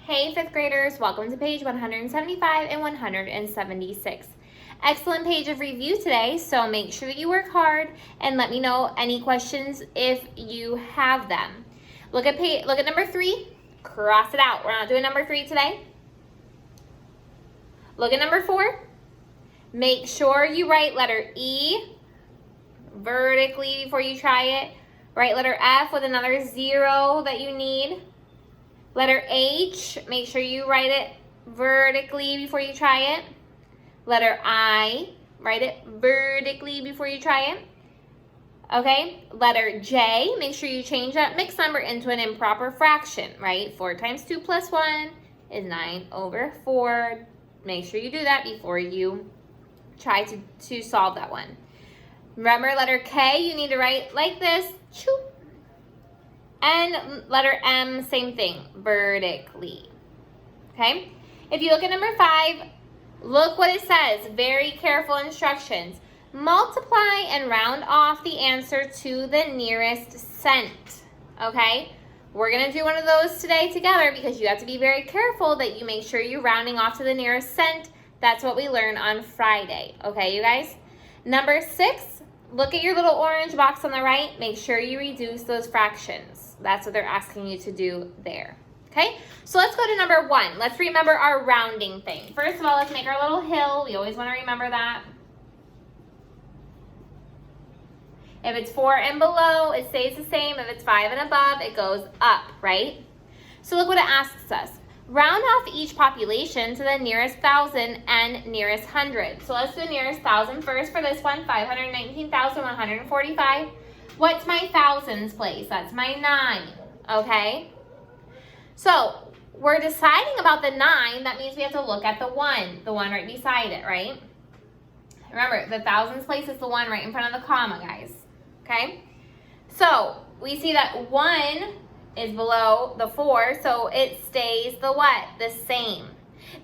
Hey fifth graders, welcome to page 175 and 176. Excellent page of review today, so make sure that you work hard and let me know any questions if you have them. Look at number 3, cross it out. We're not doing number 3 today. Look at number 4. Make sure you write letter E vertically before you try it. Write letter F with another 0 that you need. Letter H, make sure you write it vertically before you try it. Letter I, write it vertically before you try it. Okay, letter J, make sure you change that mixed number into an improper fraction, right? 4 times 2 plus 1 is 9/4. Make sure you do that before you try to solve that one. Remember, letter K, you need to write like this. Choo. And letter M, same thing, vertically. Okay? If you look at number 5, look what it says. Very careful instructions. Multiply and round off the answer to the nearest cent. Okay? We're going to do one of those today together because you have to be very careful that you make sure you're rounding off to the nearest cent. That's what we learned on Friday. Okay, you guys? Number 6, look at your little orange box on the right. Make sure you reduce those fractions. That's what they're asking you to do there. Okay, so let's go to number 1. Let's remember our rounding thing. First of all, let's make our little hill. We always want to remember that. If it's 4 and below, it stays the same. If it's 5 and above, it goes up, right? So look what it asks us. Round off each population to the nearest 1,000 and nearest 100. So let's do the nearest 1,000 first for this one, 519,145. What's my thousands place? That's my 9, okay? So we're deciding about the 9. That means we have to look at the 1 right beside it, right? Remember, the thousands place is the 1 right in front of the comma, guys, okay? So we see that 1 is below the 4, so it stays the what? The same.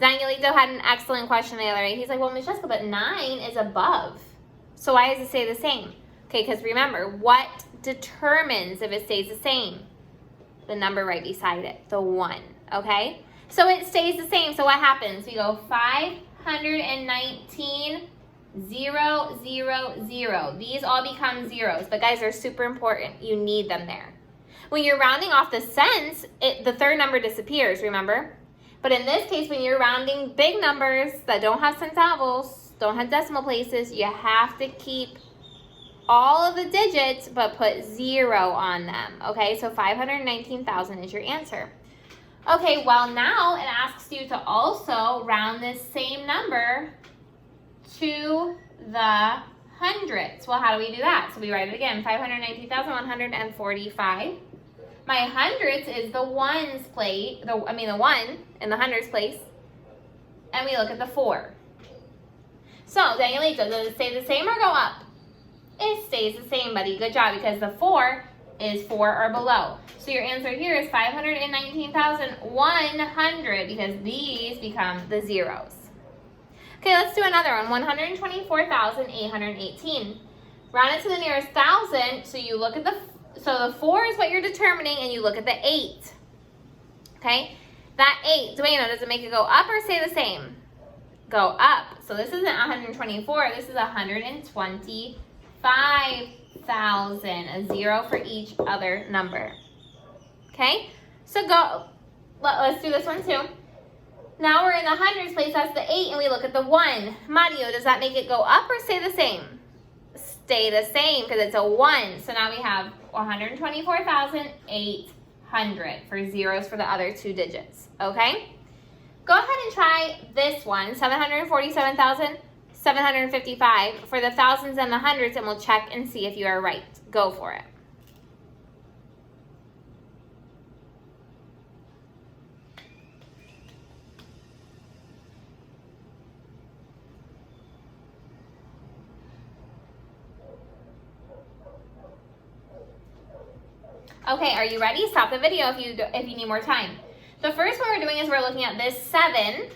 Danielito had an excellent question the other day. He's like, well, Miss Jessica, but 9 is above. So why does it stay the same? Okay, because remember, what determines if it stays the same? The number right beside it, the 1, okay? So it stays the same, so what happens? We go 519, 0, 0, 0. These all become zeros, but guys, they're super important. You need them there. When you're rounding off the cents, the third number disappears, remember? But in this case, when you're rounding big numbers that don't have centavos, don't have decimal places, you have to keep all of the digits, but put 0 on them, okay? So 519,000 is your answer. Okay, well now it asks you to also round this same number to the hundreds. Well, how do we do that? So we write it again, 519,145. My hundreds is the ones place, the 1 in the hundreds place, and we look at the 4. So, Danielito, does it stay the same or go up? It stays the same, buddy. Good job, because the 4 is 4 or below. So your answer here is 519,100 because these become the zeros. Okay, let's do another one. 124,818. Round it to the nearest 1,000. So you look at the 4 is what you're determining, and you look at the 8. Okay, that 8. Dueno, does it make it go up or stay the same? Go up. So this isn't 124. This is 125,000. A 0 for each other number. Okay, so let's do this one too. Now we're in the hundreds place, that's the 8, and we look at the 1. Mario, does that make it go up or stay the same? Stay the same because it's a 1. So now we have 124,800 for zeros for the other 2 digits, okay? Go ahead and try this one, 747,755 for the thousands and the hundreds, and we'll check and see if you are right. Go for it. Okay, are you ready? Stop the video if you need more time. The first one we're doing is we're looking at this 7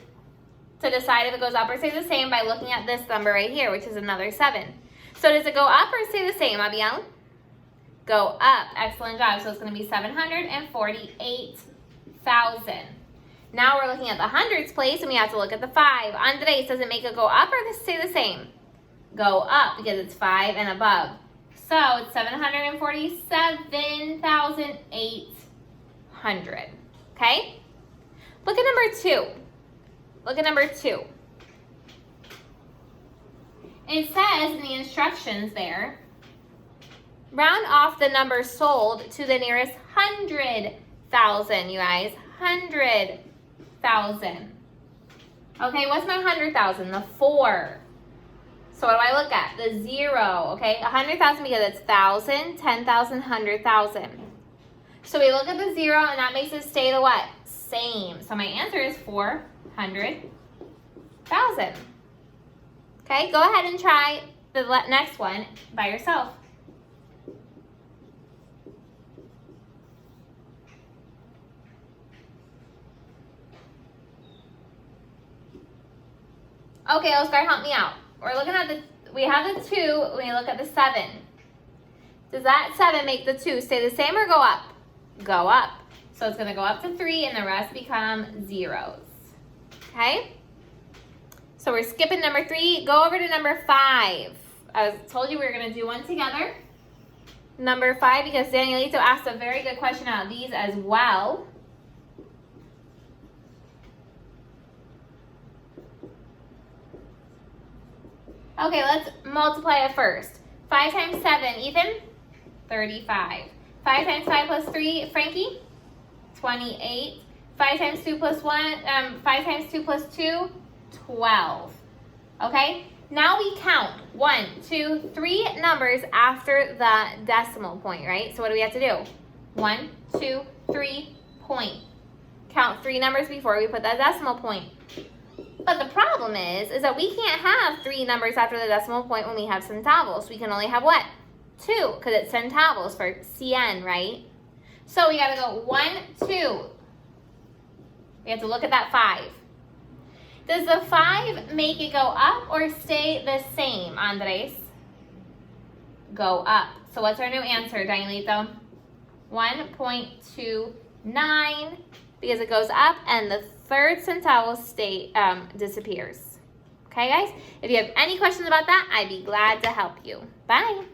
to decide if it goes up or stays the same by looking at this number right here, which is another 7. So does it go up or stay the same, Abiel? Go up. Excellent job. So it's going to be 748,000. Now we're looking at the hundreds place, and we have to look at the 5. Andres, does it make it go up or stay the same? Go up because it's 5 and above. So it's 747,800. Okay? Look at number 2. Look at number 2. It says in the instructions there, round off the number sold to the nearest 100,000, you guys. 100,000. Okay, what's my 100,000? The 4. So what do I look at? The 0, okay? 100,000 because it's 1,000, 10,000, 100,000. So we look at the 0 and that makes it stay the what? Same. So my answer is 400,000. Okay, go ahead and try the next one by yourself. Okay, Oscar, help me out. We're looking at we have the 2, we look at the 7. Does that 7 make the 2 stay the same or go up? Go up. So it's going to go up to 3 and the rest become zeros. Okay? So we're skipping number 3. Go over to number 5. I told you we were going to do one together. Number 5, because Danielito asked a very good question out of these as well. Okay, let's multiply it first. 5 times 7, Ethan? 35. 5 times 5 plus 3, Frankie? 28. 5 times 2 plus 5 times 2 plus 2, 12. Okay? Now we count 1, 2, 3 numbers after the decimal point, right? So what do we have to do? 1, 2, 3, point. Count 3 numbers before we put that decimal point. But the problem is that we can't have 3 numbers after the decimal point when we have centavos. We can only have what? 2, because it's centavos for cien, right? So we got to go 1, 2. We have to look at that 5. Does the 5 make it go up or stay the same, Andres? Go up. So what's our new answer, Danielito? 1.29, because it goes up and the third centavo disappears. Okay, guys? If you have any questions about that, I'd be glad to help you. Bye.